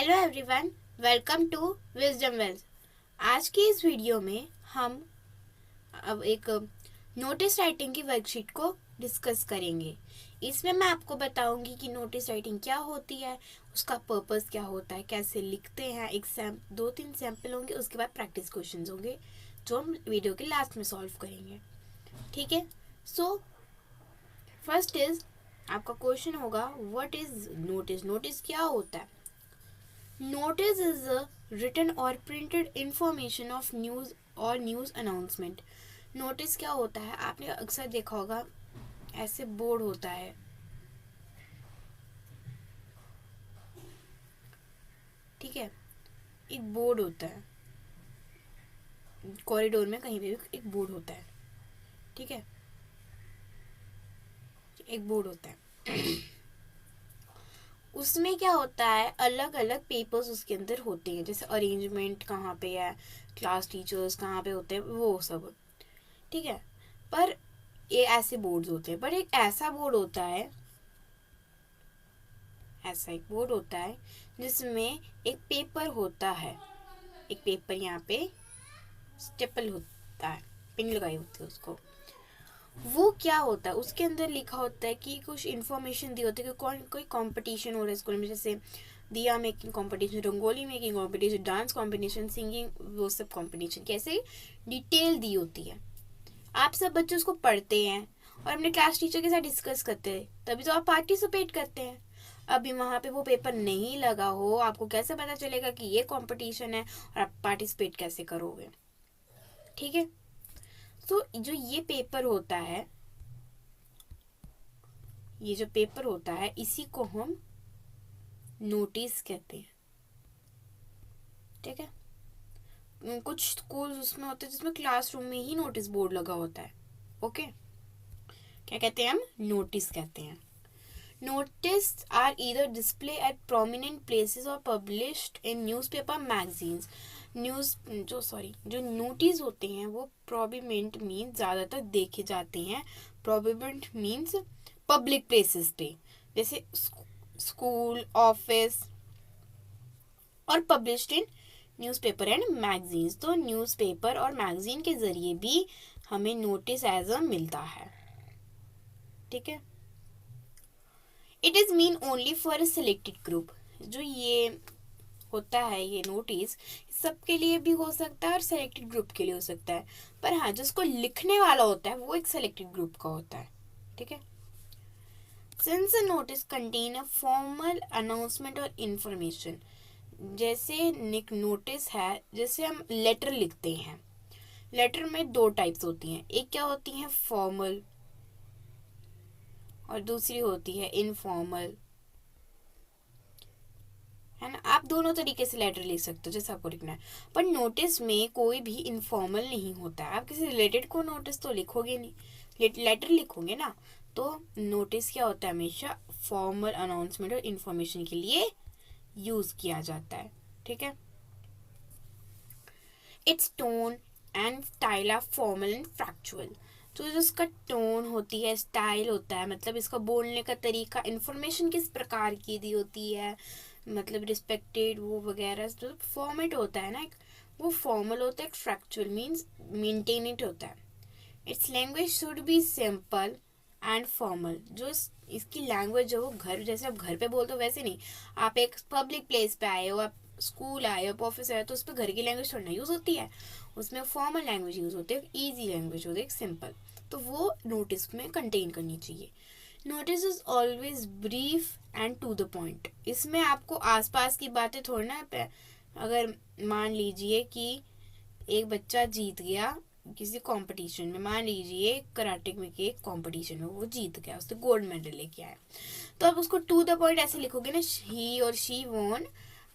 Hello everyone, welcome to Wisdom Wells. आज की इस वीडियो में हम अब एक नोटिस राइटिंग की वर्कशीट को डिस्कस करेंगे। इसमें मैं आपको बताऊंगी कि नोटिस राइटिंग क्या होती है, उसका पर्पस क्या होता है, कैसे लिखते हैं। एग्जाम 2-3 सैंपल होंगे, उसके बाद प्रैक्टिस क्वेश्चंस होंगे जो हम वीडियो के लास्ट में सॉल्व करेंगे। ठीक है, सो फर्स्ट इज आपका क्वेश्चन होगा व्हाट इज नोटिस। नोटिस क्या होता है? Notice is a written or printed information of news और न्यूज़ अनाउंसमेंट। नोटिस क्या होता है? आपने अक्सर देखा होगा, ऐसे बोर्ड होता है, ठीक है, एक बोर्ड होता है, कॉरिडोर में कहीं पे भी एक बोर्ड होता है, ठीक है, एक बोर्ड होता है। उसमें क्या होता है, अलग अलग पेपर्स उसके अंदर होते हैं, जैसे अरेंजमेंट कहाँ पे है, क्लास टीचर्स कहाँ पे होते हैं, वो सब, ठीक है। पर ये ऐसे बोर्ड्स होते हैं, पर एक ऐसा बोर्ड होता है, ऐसा एक बोर्ड होता है जिसमें एक पेपर होता है, एक पेपर यहाँ पे स्टेपल होता है, पिन लगाई होती है उसको। वो क्या होता है, उसके अंदर लिखा होता है कि कुछ इन्फॉर्मेशन दी होती है कि कौन कोई कंपटीशन हो रहा है स्कूल में, जैसे दिया making competition, rangoli making competition, dance competition, singing, वो सब कंपटीशन कैसे डिटेल दी होती है। आप सब बच्चे उसको पढ़ते हैं और अपने क्लास टीचर के साथ डिस्कस करते हैं, तभी तो आप पार्टिसिपेट करते हैं। अभी वहाँ पे वो पेपर नहीं लगा हो, आपको कैसे पता चलेगा कि ये कंपटीशन है और आप पार्टिसिपेट कैसे करोगे? ठीक है, तो जो ये पेपर होता है, ये जो पेपर होता है, इसी को हम नोटिस कहते हैं। ठीक है, कुछ स्कूल उसमें होते हैं जिसमें क्लासरूम में ही नोटिस बोर्ड लगा होता है। ओके, क्या कहते हैं हम? नोटिस कहते हैं। Notice are either displayed at prominent places or published in newspaper magazines. जो नोटिस होते हैं वो prominent मीन्स ज़्यादातर देखे जाते हैं। prominent मीन्स पब्लिक प्लेसेस पे, जैसे स्कूल, ऑफिस, और published in newspaper and magazines. तो न्यूज़पेपर और मैगजीन के ज़रिए भी हमें नोटिस एज अ मिलता है। ठीक है, it is mean only for a selected group. जो ये होता है, ये नोटिस सबके लिए भी हो सकता है और सिलेक्टेड ग्रुप के लिए हो सकता है, पर हाँ, जिसको लिखने वाला होता है वो एक सिलेक्टेड ग्रुप का होता है। ठीक है, since a notice contain a formal announcement और इंफॉर्मेशन, जैसे एक नोटिस है, जैसे हम लेटर लिखते हैं, लेटर में दो टाइप्स होती हैं, एक क्या होती है फॉर्मल और दूसरी होती है इनफॉर्मल, है ना। आप दोनों तरीके से लेटर लिख सकते हो जैसे आपको लिखना है, पर नोटिस में कोई भी इनफॉर्मल नहीं होता है। आप किसी रिलेटेड को नोटिस तो लिखोगे नहीं, लेटर लिखोगे ना। तो नोटिस क्या होता है, हमेशा फॉर्मल अनाउंसमेंट और इन्फॉर्मेशन के लिए यूज किया जाता है। ठीक है, it's tone and style are formal and factual. तो जो इसका टोन होती है, स्टाइल होता है, मतलब इसका बोलने का तरीका, इन्फॉर्मेशन किस प्रकार की दी होती है, मतलब रिस्पेक्टेड वो वगैरह, जो फॉर्मेट होता है ना, वो फॉर्मल होता है। फैक्चुअल मीन्स मेंटेनेड होता है। It's language should be simple and formal. जो इसकी लैंग्वेज है वो घर, जैसे आप घर पे बोलते हो वैसे नहीं। आप एक पब्लिक प्लेस पे आए हो, आप स्कूल आए हो, ऑफिस आए हो, तो उस पर घर की लैंग्वेज थोड़ी ना यूज़ होती है, उसमें फॉर्मल लैंग्वेज यूज़ होती है, ईजी लैंग्वेज होती है, सिंपल। तो वो नोटिस में कंटेन करनी चाहिए। Notice is always brief and to the point. इसमें आपको आसपास की बातें थोड़ी ना, अगर मान लीजिए कि एक बच्चा जीत गया किसी कंपटीशन में, मान लीजिए कराटे में के कंपटीशन में वो जीत गया, उसने गोल्ड मेडल लेके आया, तो आप उसको टू द पॉइंट ऐसे लिखोगे ना, ही और she won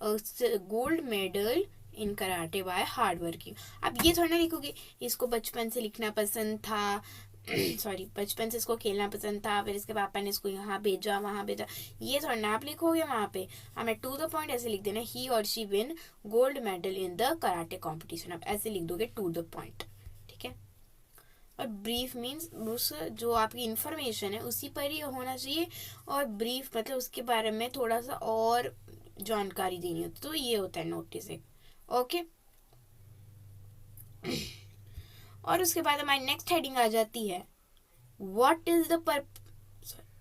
gold medal in karate by hard working. आप ये थोड़ा ना लिखोगे इसको बचपन से लिखना पसंद था, सॉरी, बचपन से इसको खेलना पसंद था, फिर इसके पापा ने इसको यहाँ भेजा वहाँ भेजा, ये थोड़ा ना आप लिखोगे वहाँ पे। हमें टू द पॉइंट ऐसे लिख देना, ही और she win gold medal in the karate competition, आप ऐसे लिख दोगे टू द पॉइंट। ठीक है, और ब्रीफ मीन्स उस जो आपकी इंफॉर्मेशन है उसी पर ही होना चाहिए, और ब्रीफ मतलब उसके बारे में थोड़ा सा और जानकारी देनी होती है, तो ये होता है नोटिस एक। ओके, और उसके बाद हमारी नेक्स्ट हेडिंग आ जाती है what is the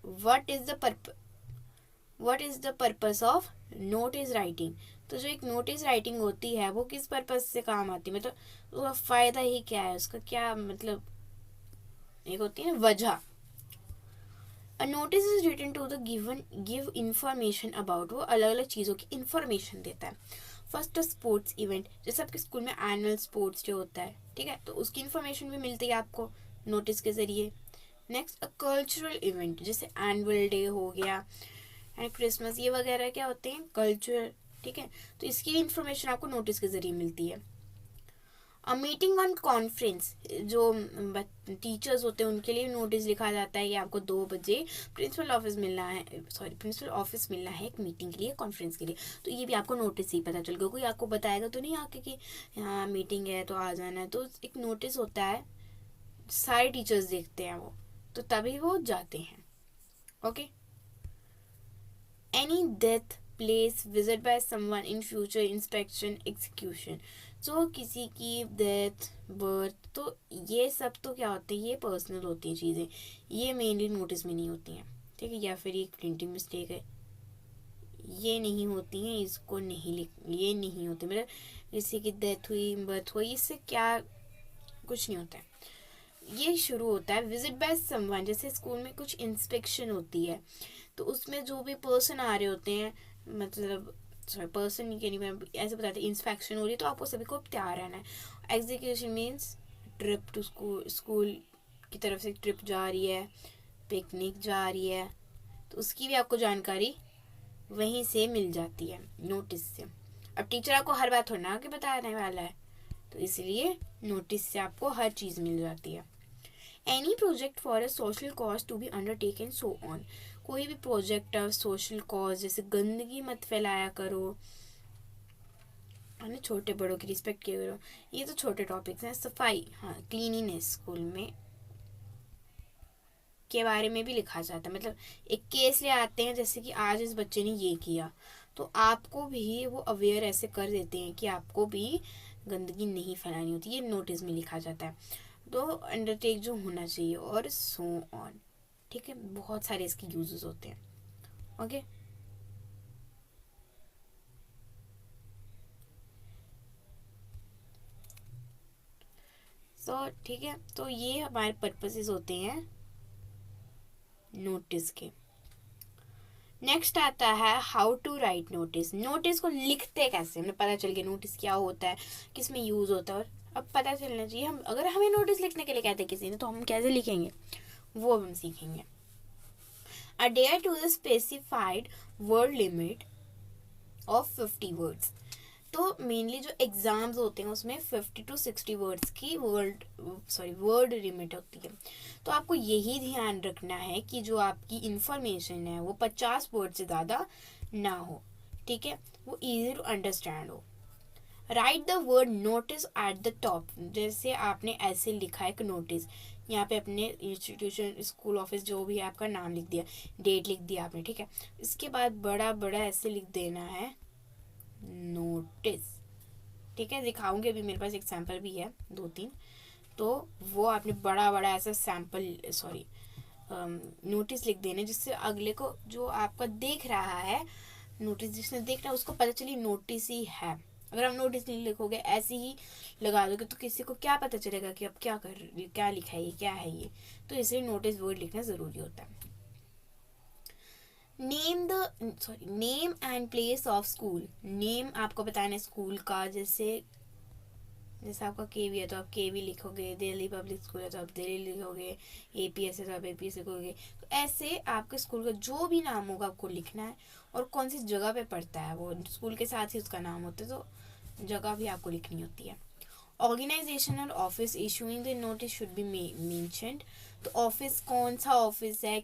what is the what is the purpose of notice writing. तो जो एक नोटिस राइटिंग होती है वो किस पर्पस से काम आती है, मतलब उसका फ़ायदा ही क्या है, उसका क्या मतलब, एक होती है ना वजह। A notice is written to the give information about, वो अलग अलग चीज़ों की इंफॉर्मेशन देता है। फर्स्ट स्पोर्ट्स इवेंट, जैसे आपके स्कूल में एनुअल स्पोर्ट्स डे होता है, ठीक है, तो उसकी इंफॉर्मेशन भी मिलती है आपको नोटिस के ज़रिए। नेक्स्ट अ कल्चरल इवेंट, जैसे एनुअल डे हो गया एंड क्रिसमस, ये वगैरह क्या होते हैं कल्चरल, ठीक है, तो इसकी इंफॉर्मेशन आपको नोटिस के ज़रिए मिलती है। अ मीटिंग ऑन कॉन्फ्रेंस, जो टीचर्स होते हैं उनके लिए नोटिस लिखा जाता है कि आपको 2 बजे प्रिंसिपल ऑफिस मिलना है, प्रिंसिपल ऑफिस मिलना है एक मीटिंग के लिए, कॉन्फ्रेंस के लिए, तो ये भी आपको नोटिस ही पता चल गया, कोई आपको बताएगा तो नहीं आके कि हाँ मीटिंग है तो आ जाना है, तो एक नोटिस होता है, सारे टीचर्स देखते हैं वो, तो तभी वो जाते हैं। Okay, any death place visit by someone in future inspection execution, जो किसी की डेथ बर्थ, तो ये सब तो क्या होते हैं, ये पर्सनल होती हैं चीज़ें, ये मेनली नोटिस में नहीं होती हैं, ठीक है, या फिर ये प्रिंटिंग मिस्टेक है, ये नहीं होती हैं, इसको नहीं लिख, ये नहीं होते, मतलब किसी की डेथ हुई बर्थ हुई, इससे क्या कुछ नहीं होता है। ये शुरू होता है विजिट बाय समवन, जैसे स्कूल में कुछ इंस्पेक्शन होती है, तो उसमें जो भी पर्सन आ रहे होते हैं, मतलब सॉरी पर्सन के नहीं, मैं ऐसे बताते इंस्पेक्शन हो रही है तो आपको सभी को तैयार रहना है। Execution means trip to school की तरफ से ट्रिप जा रही है, पिकनिक जा रही है, तो उसकी भी आपको जानकारी वहीं से मिल जाती है नोटिस से। अब टीचर आपको हर बात थोड़ा ना के बताने वाला है, तो इसलिए नोटिस से आपको हर चीज़ मिल जाती है। Any project for a social cause to be undertaken so on, कोई भी प्रोजेक्ट है सोशल कॉज, जैसे गंदगी मत फैलाया करो, है ना, छोटे बड़ों की रिस्पेक्ट किया करो, ये तो छोटे टॉपिक्स हैं। सफाई, हाँ क्लीनिनेस स्कूल में के बारे में भी लिखा जाता है, मतलब एक केस ले आते हैं जैसे कि आज इस बच्चे ने ये किया, तो आपको भी वो अवेयर ऐसे कर देते हैं कि आपको भी गंदगी नहीं फैलानी होती, ये नोटिस में लिखा जाता है, तो अंडरटेक जो होना चाहिए और सो ऑन, ठीक है, बहुत सारे इसके यूजेस होते हैं। ओके, सो ठीक है, तो ये हमारे पर्पसेस होते हैं नोटिस के। नेक्स्ट आता है how to write notice, notice को लिखते कैसे, हमें पता चल गया नोटिस क्या होता है, किस में यूज़ होता है, और अब पता चलना चाहिए हम, अगर हमें नोटिस लिखने के लिए कहते हैं किसी ने तो हम कैसे लिखेंगे, वो अब हम सीखेंगे। Adhere to the specified word limit of 50 words, तो मेनली जो एग्ज़ाम्स होते हैं उसमें 50 to 60 वर्ड्स की वर्ड लिमिट होती है, तो आपको यही ध्यान रखना है कि जो आपकी इंफॉर्मेशन है वो 50 वर्ड से ज़्यादा ना हो, ठीक है, वो इजी टू अंडरस्टैंड हो। Right the word notice at the top, जैसे आपने ऐसे लिखा है एक नोटिस, यहाँ पे अपने इंस्टीट्यूशन स्कूल ऑफिस जो भी है आपका नाम लिख दिया, डेट लिख दिया आपने, ठीक है, इसके बाद बड़ा बड़ा ऐसे लिख देना है नोटिस, ठीक है, दिखाऊंगी अभी, मेरे पास एग्जाम्पल भी है 2-3, तो वो आपने बड़ा बड़ा ऐसा सैम्पल नोटिस लिख देना, जिससे अगले को जो आपका देख रहा है नोटिस, जिसने देख रहा है उसको पता चली नोटिस ही है। अगर आप नोटिस नहीं लिखोगे ऐसे ही लगा दोगे तो किसी को क्या पता चलेगा कि अब क्या लिखा है ये, क्या है ये, तो इसलिए नोटिस वर्ड लिखना ज़रूरी होता है। Name and place of school, name आपको बताना है स्कूल का, जैसे जैसे आपका केवी है तो आप केवी लिखोगे, दिल्ली पब्लिक स्कूल है तो आप दिल्ली लिखोगे, एपीएस है तो आप एपीएस लिखोगे, तो ऐसे आपके स्कूल का जो भी नाम होगा आपको लिखना है, और कौन सी जगह पे पड़ता है वो स्कूल के साथ ही उसका नाम होता है, तो जगह भी आपको लिखनी होती है। ऑर्गेनाइजेशन और office issuing the notice should be mentioned, तो ऑफिस कौन सा ऑफिस है,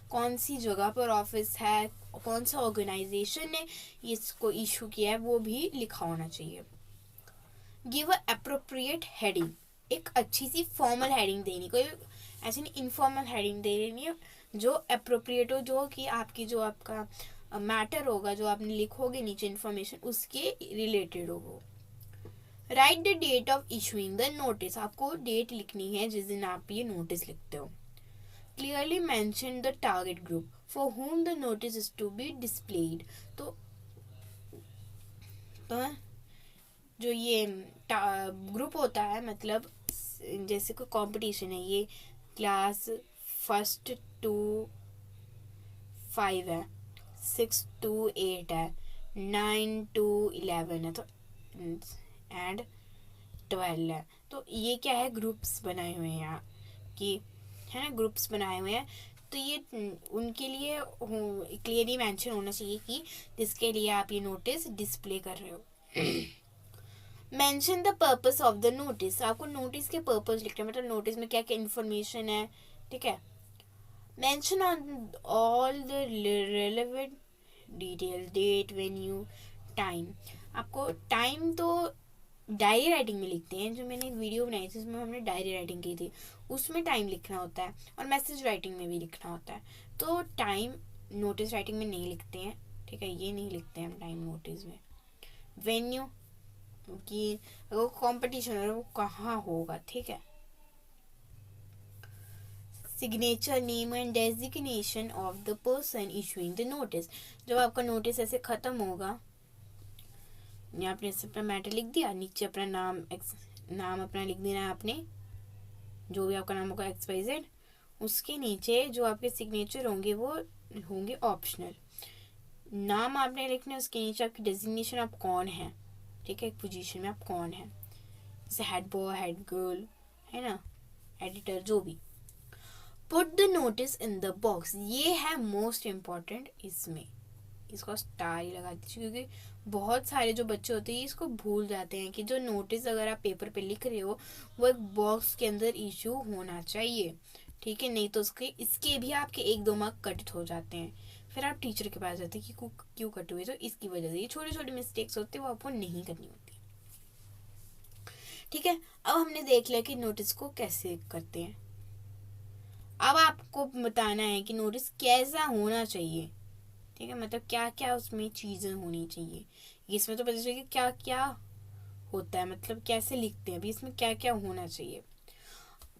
कौन सी जगह पर ऑफिस है, कौन सा ऑर्गेनाइजेशन ने इसको इशू किया है, वो भी लिखा होना चाहिए। गिव अ अप्रोप्रिएट हेडिंग, एक अच्छी सी फॉर्मल हेडिंग देनी, कोई ऐसी नहीं इनफॉर्मल हेडिंग देनी है, जो अप्रोप्रिएट हो, जो कि आपकी जो आपका मैटर होगा, जो आपने लिखोगे नीचे इन्फॉर्मेशन, उसके रिलेटेड हो वो। Write the date of issuing the notice, आपको डेट लिखनी है जिस दिन आप ये नोटिस लिखते हो। Clearly mention the target group for whom the notice is to be displayed. तो जो ये ग्रुप होता है, मतलब जैसे कोई कंपटीशन है, ये क्लास 1 to 5 है, 6 to 8 है, 9 to 11 है, तो एंड 12 है। तो ये क्या है, ग्रुप्स बनाए हुए हैं यहाँ कि, है ना, ग्रुप्स बनाए हुए हैं। तो ये उनके लिए क्लियरली मेंशन होना चाहिए कि जिसके लिए आप ये नोटिस डिस्प्ले कर रहे हो। Mention the purpose of the notice, आपको नोटिस के पर्पस लिखना है, मतलब नोटिस में क्या क्या इन्फॉर्मेशन है, ठीक है। Mention on all the relevant detail, date, venue, time. आपको टाइम तो डायरी राइटिंग में लिखते हैं, जो मैंने एक वीडियो बनाई थी उसमें हमने डायरी राइटिंग की थी, उसमें टाइम लिखना होता है, और मैसेज राइटिंग में भी लिखना होता है। तो टाइम नोटिस राइटिंग में नहीं लिखते हैं, ठीक है, ये नहीं लिखते हैं हम टाइम नोटिस में। वेन्यू, कि वो कंपटीशन है वो कहाँ होगा, ठीक है। Signature, name and designation of the person issuing the notice, जब आपका नोटिस ऐसे खत्म होगा, यहाँ आपने अपना मैटर लिख दिया, नीचे अपना नाम अपना लिख देना है आपने, जो भी आपका नाम होगा XYZ, उसके नीचे जो आपके सिग्नेचर होंगे वो होंगे ऑप्शनल। नाम आपने लिखना है, उसके नीचे आपकी डेजिग्नेशन, आप कौन है, ठीक है, एक पोजीशन में आप कौन है, जैसे हेड बॉय, हेड गर्ल, है ना, एडिटर, जो भी। Put the notice in the box, ये है मोस्ट इम्पॉर्टेंट, इसमें इसको स्टार ही लगा दीजिए, क्योंकि बहुत सारे जो बच्चे होते हैं इसको भूल जाते हैं कि जो नोटिस अगर आप पेपर पे लिख रहे हो वो एक बॉक्स के अंदर इशू होना चाहिए, ठीक है, नहीं तो इसके भी आपके 1-2 मार्क कट हो जाते हैं। फिर आप टीचर के पास जाते हैं कि क्यों कट हुए, तो इसकी वजह से ये छोटे छोटे मिस्टेक्स होते हैं, वो आपको नहीं करनी होती, ठीक है। अब हमने देख लिया कि नोटिस को कैसे करते हैं, अब आपको बताना है कि नोटिस कैसा होना चाहिए, ठीक है, मतलब क्या क्या उसमें चीज़ें होनी चाहिए। इसमें तो पता चले कि क्या क्या होता है, मतलब कैसे लिखते हैं, अभी इसमें क्या क्या होना चाहिए।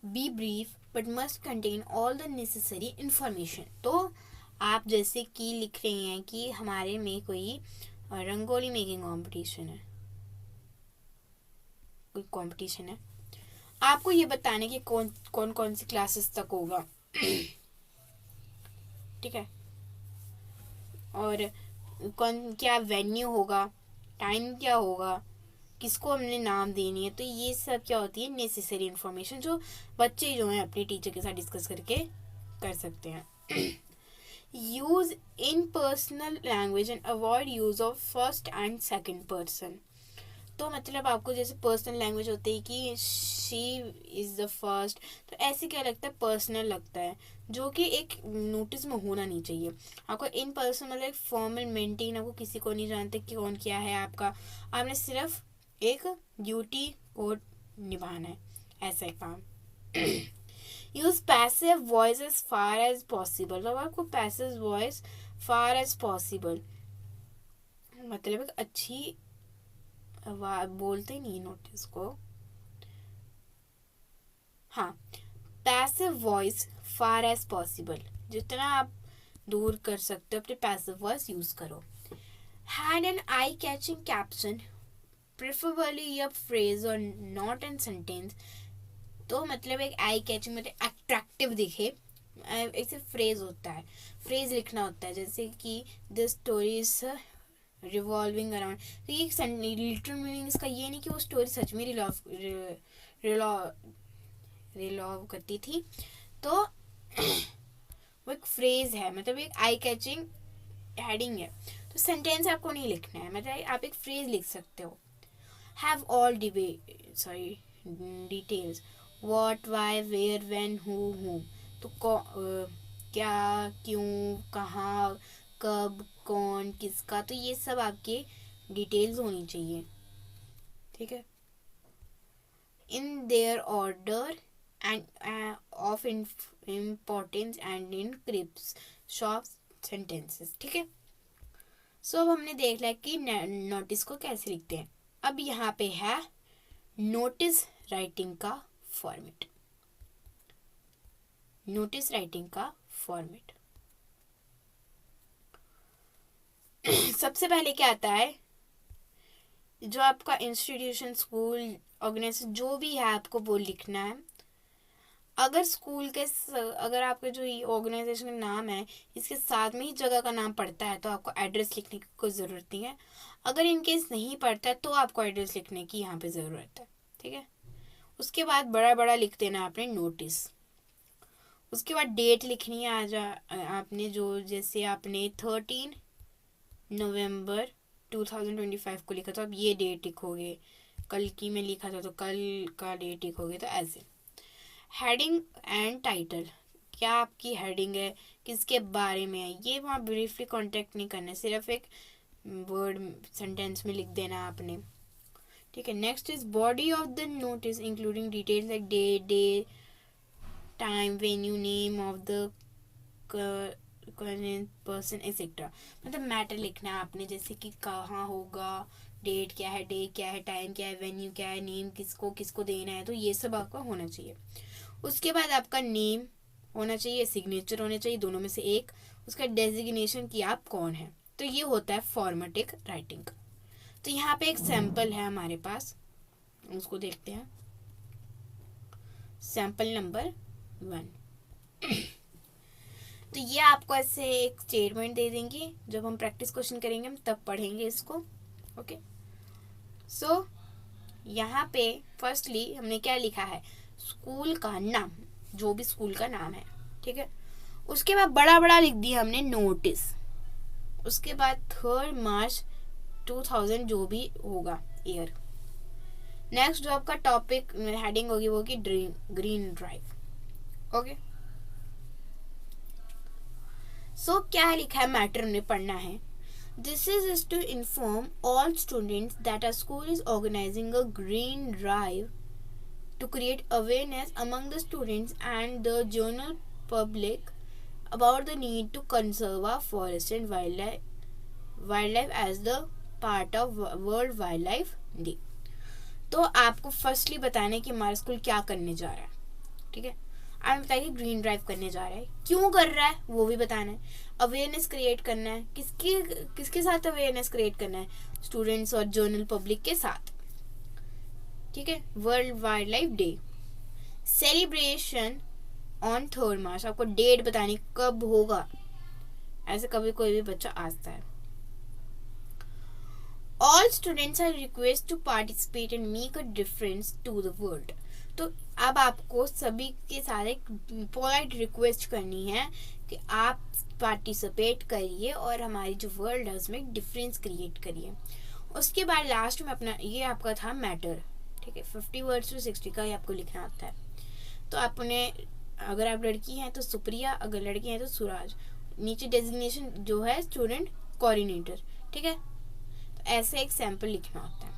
B brief but must contain all the necessary information. तो आप जैसे कि लिख रहे हैं कि हमारे में कोई रंगोली मेकिंग कंपटीशन है, कोई कंपटीशन है, आपको ये बताने कि कौन कौन सी क्लासेस तक होगा, ठीक है, और कौन क्या वेन्यू होगा, टाइम क्या होगा, किसको हमने नाम देनी है। तो ये सब क्या होती है, नेसेसरी इन्फॉर्मेशन, जो बच्चे जो हैं अपने टीचर के साथ डिस्कस करके कर सकते हैं। Use in personal language and avoid use of first and second person. तो मतलब आपको जैसे पर्सनल लैंग्वेज होती है कि शी इज़ द फर्स्ट, तो ऐसे क्या लगता है, पर्सनल लगता है, जो कि एक नोटिस में होना नहीं चाहिए। आपको इन पर्सन मतलब एक फॉर्मल मेंटेन, आपको किसी को नहीं जानते कि कौन क्या है आपका, आपने सिर्फ एक ड्यूटी को निभाना है, ऐसा एक काम। Use passive voice as far as possible, तो आपको passive voice far as possible मतलब एक अच्छी बोलते नहीं नोटिस को, हाँ, passive voice far as possible, जितना आप दूर कर सकते हो अपने पैसिव वॉइस यूज करो। Head an eye catching caption, preferably a phrase or not an sentence. तो मतलब एक आई कैचिंग मतलब अट्रैक्टिव दिखे, ऐसे फ्रेज होता है, फ्रेज लिखना होता है, जैसे कि this story is revolving around. तो ये लिटरल मीनिंग इसका ये नहीं कि वो स्टोरी सच में रिलॉव करती थी, तो वो एक फ्रेज है, मतलब एक आई कैचिंग हेडिंग है। तो सेंटेंस आपको नहीं लिखना है, मतलब आप एक फ्रेज लिख सकते हो। Have all details, what, why, where, when, who. तो क्या, क्यों, कहाँ, कब, कौन, किसका, तो ये सब आपके डिटेल्स होनी चाहिए, ठीक है, in their order and of importance and in crisp short sentences, ठीक है। सो अब हमने देख लिया कि नोटिस को कैसे लिखते हैं। अब यहाँ पे है नोटिस राइटिंग का फॉर्मेट। नोटिस राइटिंग का फॉर्मेट सबसे पहले क्या आता है, जो आपका इंस्टीट्यूशन, स्कूल, ऑर्गेनाइजेशन जो भी है आपको वो लिखना है। अगर स्कूल के अगर आपके जो ये ऑर्गेनाइजेशन का नाम है इसके साथ में ही जगह का नाम पड़ता है तो आपको एड्रेस लिखने की कोई ज़रूरत नहीं है। अगर इनकेस नहीं पड़ता है तो आपको एड्रेस लिखने की यहाँ पे ज़रूरत है। ठीक है, उसके बाद बड़ा बड़ा लिख देना आपने नोटिस। उसके बाद डेट लिखनी है आपने, जो जैसे आपने 13 नवंबर 2025 को लिखा तो आप ये डेट लिखोगे। कल की में लिखा था तो कल का डेट लिखोगे। तो ऐसे हेडिंग एंड टाइटल, क्या आपकी हेडिंग है, किसके बारे में है, ये वहाँ ब्रीफली कॉन्टेक्ट नहीं करना है, सिर्फ एक वर्ड सेंटेंस में लिख देना आपने। ठीक है, next is body of the notice including details like day, time, venue, name of the person etcetera. मतलब मैटर लिखना है आपने, जैसे कि कहाँ होगा, डेट क्या है, डे क्या है, टाइम क्या है, वेन्यू क्या है, नेम किसको किसको देना है, तो ये सब आपका होना चाहिए। उसके बाद आपका नेम होना चाहिए, सिग्नेचर होने चाहिए, दोनों में से एक। उसका डेजिग्नेशन कि आप कौन है। तो ये होता है फॉर्मेटिक राइटिंग का। तो यहाँ पे एक सैंपल है हमारे पास, उसको देखते हैं। Sample number 1। तो ये आपको ऐसे एक स्टेटमेंट दे देंगे, जब हम प्रैक्टिस क्वेश्चन करेंगे हम तब पढ़ेंगे इसको। ओके, सो यहाँ पे फर्स्टली हमने क्या लिखा है, स्कूल का नाम, जो भी स्कूल का नाम है। ठीक है, उसके बाद बड़ा बड़ा लिख दिया हमने नोटिस। उसके बाद 3 मार्च 2000 जो भी होगा ईयर। नेक्स्ट जो आपका टॉपिक हेडिंग होगी वो की ग्रीन ड्राइव। ओके, सो क्या लिखा है, मैटर में पढ़ना है। This is to inform all students that our school is organizing a green drive to create awareness among the students and the general public about the need to conserve our forest and wildlife as the part of World Wildlife Day। तो आपको firstly बताना है कि हमारा school क्या करने जा रहा है। ठीक है, आप बताइए ग्रीन ड्राइव करने जा रहा है, क्यों कर रहा है वो भी बताना है, अवेयरनेस क्रिएट करना है, किसके साथ अवेयरनेस क्रिएट करना है, स्टूडेंट्स और जनरल पब्लिक के साथ। ठीक है, world wild life day celebration on 3 मार्च, आपको डेट बतानी कब होगा, ऐसे कभी कोई भी बच्चा आता है। All students are request to participate and make a difference to the world. तो अब आपको सभी के साथ एक पोलाइट रिक्वेस्ट करनी है कि आप पार्टिसिपेट करिए और हमारी जो वर्ल्ड है उसमें डिफरेंस क्रिएट करिए। उसके बाद लास्ट में अपना ये आपका था मैटर। ठीक है, 50 वर्ड्स टू 60 का ही आपको लिखना होता है। तो आपने, अगर आप लड़की हैं तो सुप्रिया, अगर लड़के हैं तो सुराज, नीचे डेजिग्नेशन जो है स्टूडेंट कोऑर्डिनेटर। ठीक है, तो ऐसे एक सैंपल लिखना होता है।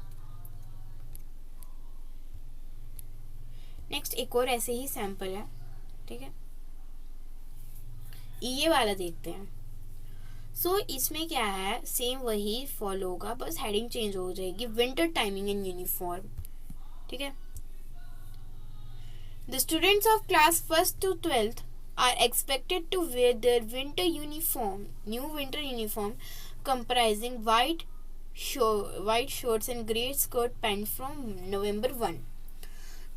नेक्स्ट एक और ऐसे ही सैंपल है। ठीक है, ये वाला देखते हैं। सो इसमें क्या है, सेम वही फॉलो होगा, बस हेडिंग चेंज हो जाएगी, विंटर टाइमिंग इन यूनिफॉर्म। ठीक है, the students of class 1st to 12th are expected to wear their winter uniform, new winter uniform comprising white shorts and grey skirt pant from November 1।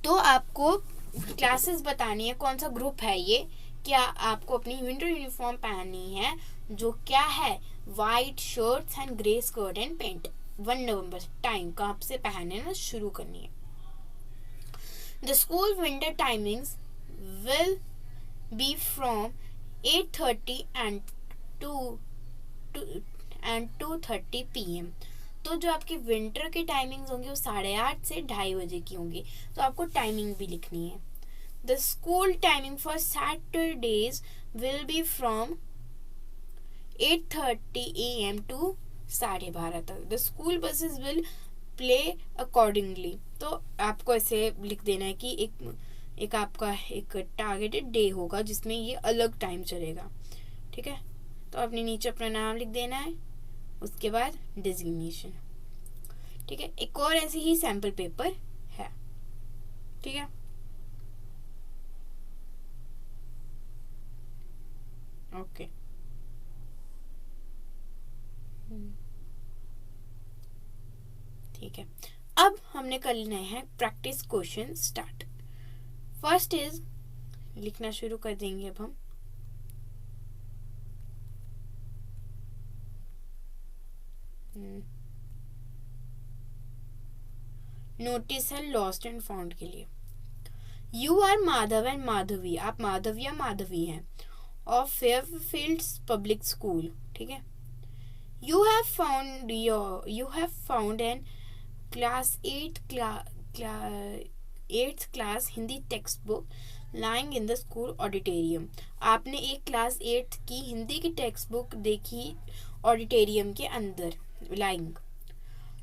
तो आपको classes बतानी है, कौन सा group है ये, क्या आपको अपनी विंटर यूनिफॉर्म पहननी है, जो क्या है white shirts and grey skirt and pant. 1 नवंबर टाइम कब से पहनना शुरू करनी है। The school winter timings will be from 8:30 and 2:30 PM। तो जो आपकी विंटर की टाइमिंग्स होंगी वो 8:30 से 2:30 बजे की होंगी। तो आपको टाइमिंग भी लिखनी है। The school timing for Saturdays will be from 8:30 AM to 12:30 तक। The school buses will play accordingly. तो आपको ऐसे लिख देना है कि एक आपका एक टारगेटेड डे होगा जिसमें ये अलग टाइम चलेगा। ठीक है, तो आपने नीचे अपना नाम लिख देना है, उसके बाद डिजिग्नेशन। ठीक है, एक और ऐसी ही सैम्पल पेपर है। ठीक है, ओके। ठीक है, अब हमने कर लेना है practice question start. First is, लिखना शुरू कर देंगे अब हम। नोटिस है लॉस्ट एंड फाउंड के लिए। You are Madhav and Madhavi, आप माधव या माधवी हैं, ऑफ फेयरफील्ड पब्लिक स्कूल। ठीक है, you have found an class 8th class Hindi text book lying in the school auditorium. आपने एक क्लास 8th की हिंदी की टेक्स्ट बुक देखी ऑडिटोरियम के अंदर lying.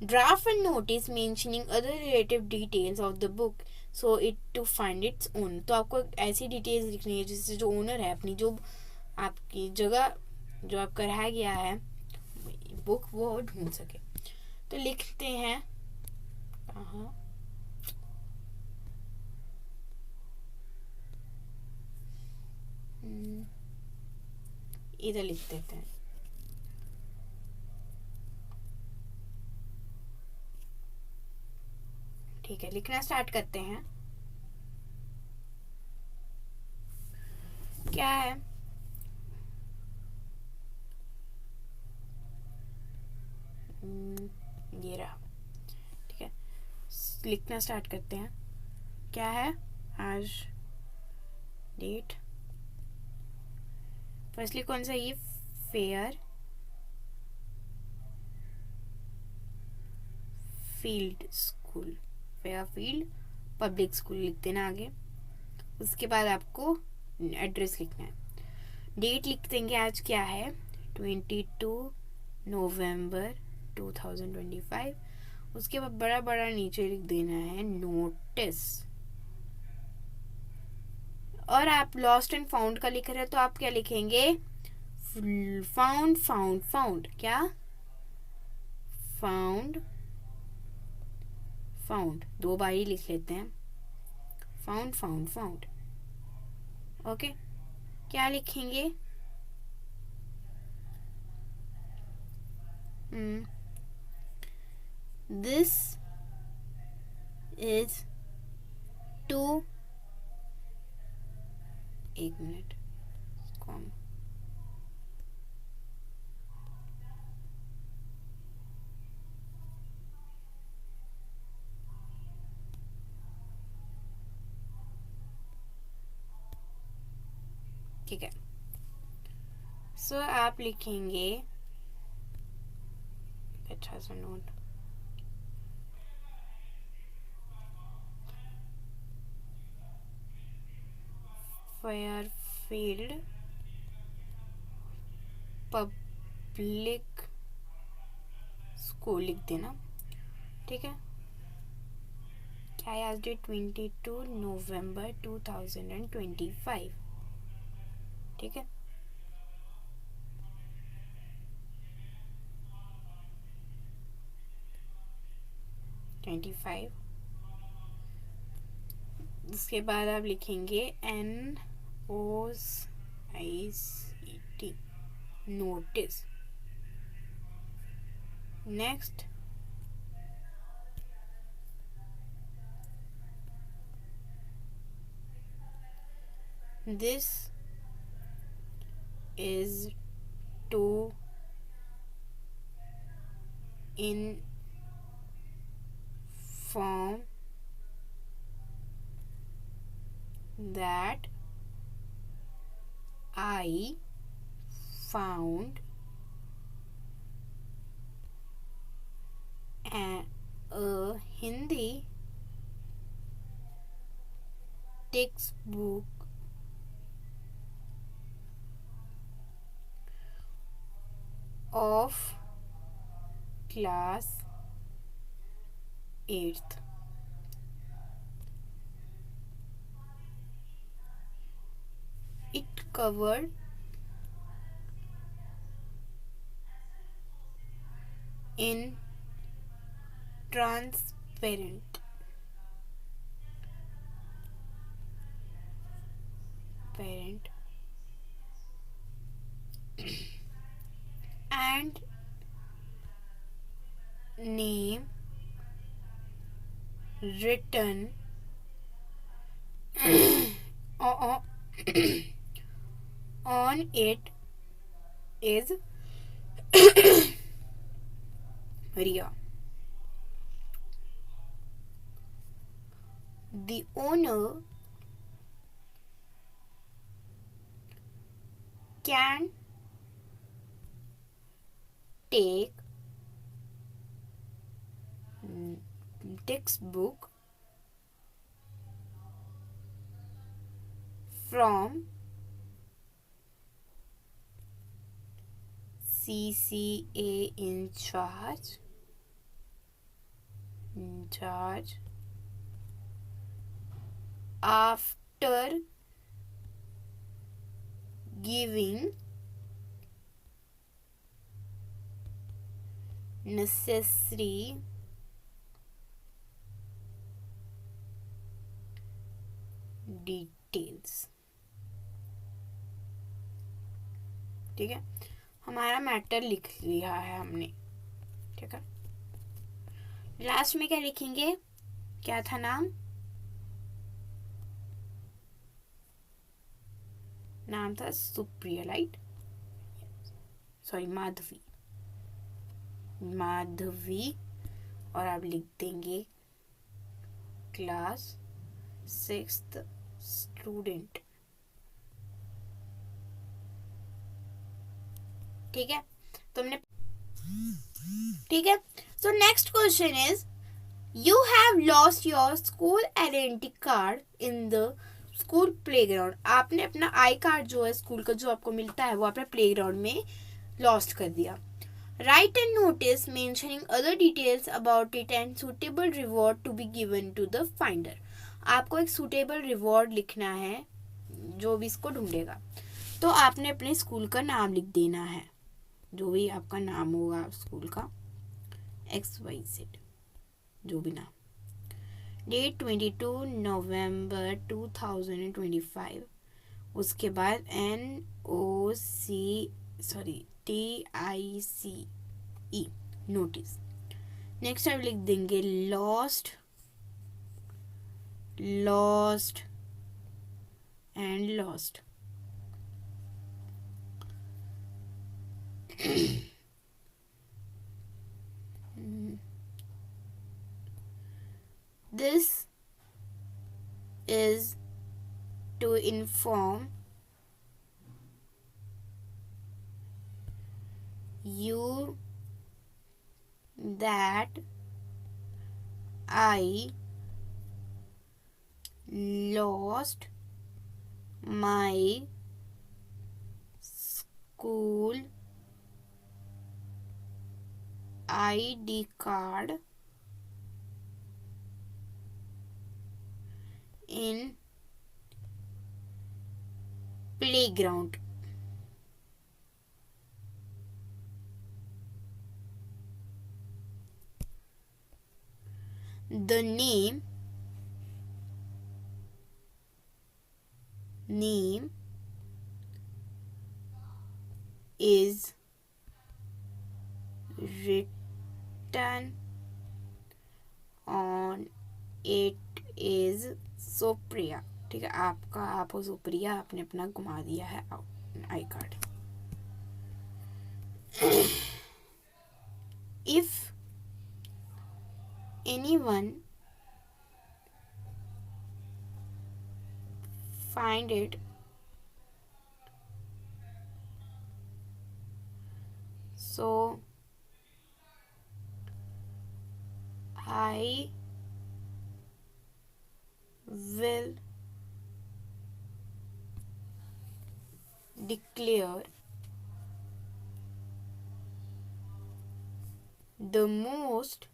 Draft and notice mentioning other relative details of the book so it to find its own. तो आपको ऐसी डिटेल्स लिखनी है जिससे जो ओनर है, अपनी जो आपकी जगह जो आपका रह गया है बुक, वो ढूंढ सके। तो लिखते हैं कहाँ, इधर लिख देते हैं। ठीक है, लिखना स्टार्ट करते हैं। क्या है, ये रहा। ठीक है, लिखना स्टार्ट करते हैं। क्या है, आज डेट, फर्स्टली कौन सा, ये fair field school, fair field public school लिख देना आगे। उसके बाद आपको एड्रेस लिखना है। डेट लिख देंगे, आज क्या है, 22 नवंबर 2025। उसके बाद बड़ा बड़ा नीचे लिख देना है नोटिस। और आप लॉस्ट एंड फाउंड का लिख रहे हैं तो आप क्या लिखेंगे, फाउंड फाउंड फाउंड, क्या, फाउंड फाउंड, दो बार ही लिख लेते हैं, फाउंड फाउंड फाउंड। ओके, क्या लिखेंगे, दिस इज टू, एक मिनट, कॉम, ठीक है। सो आप लिखेंगे, अच्छा सा नोट, फेयरफील्ड पब्लिक स्कूल लिख देना। ठीक है, क्या है आज डेट, 22 नवंबर 2025। ठीक है, ट्वेंटी फाइव। उसके बाद आप लिखेंगे NOICT, notice. Next, this is to inform that I found a Hindi textbook of class 8th. It covered in transparent parent and name written o- on it is Ria. The owner can take textbook from CCA in charge after giving necessary details. ठीक है, हमारा matter लिख लिया है हमने। ठीक है, last में क्या लिखेंगे? क्या था नाम? नाम था सुप्रिया, राइट? सॉरी, माधवी। माधवी। और आप लिख देंगे क्लास 6th स्टूडेंट। ठीक है, तुमने ठीक है। So next question is, you have lost your school identity card in the school playground. आपने अपना आई कार्ड जो है स्कूल का, जो आपको मिलता है, वो आपने प्लेग्राउंड में लॉस्ट कर दिया। Write an notice mentioning other details about it and suitable reward to be given to the finder. आपको एक सुटेबल रिवॉर्ड लिखना है जो भी इसको ढूंढेगा। तो आपने अपने स्कूल का नाम लिख देना है, जो भी आपका नाम होगा स्कूल का, XYZ, जो भी नाम। डेट 22 नवंबर 2025। उसके बाद TICE नोटिस। नेक्स्ट आप लिख देंगे lost and lost. This is to inform you that I lost my school ID card in playground. The name is written on it is Supriya. ठीक है, आप हो सुप्रिया, आपने अपना घुमा दिया है I card. If anyone find it, so I will declare the most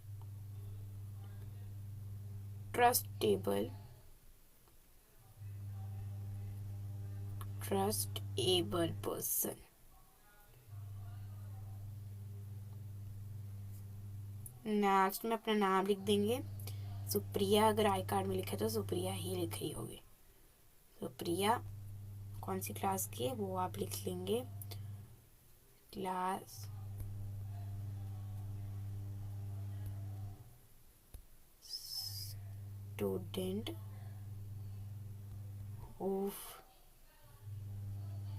trustable person last में अपना नाम लिख देंगे। सुप्रिया, अगर आई कार्ड में लिखे तो सुप्रिया ही लिख रही होगी। सुप्रिया कौन सी क्लास की है वो आप लिख लेंगे, क्लास स्टूडेंट ऑफ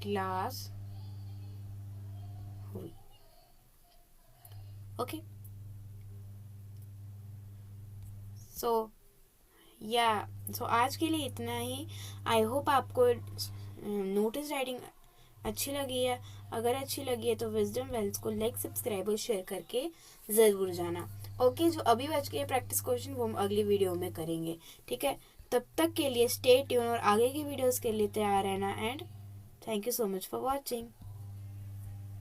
क्लास हुई। ओके, सो सो आज के लिए इतना ही। आई होप आपको नोटिस राइटिंग अच्छी लगी है। अगर अच्छी लगी है तो विजडम वेल्स को लाइक, सब्सक्राइब और शेयर करके ज़रूर जाना। ओके, जो अभी बच गए प्रैक्टिस क्वेश्चन वो हम अगली वीडियो में करेंगे, ठीक है। तब तक के लिए स्टे ट्यून और आगे की वीडियोस के लिए तैयार रहना। And thank you so much for watching.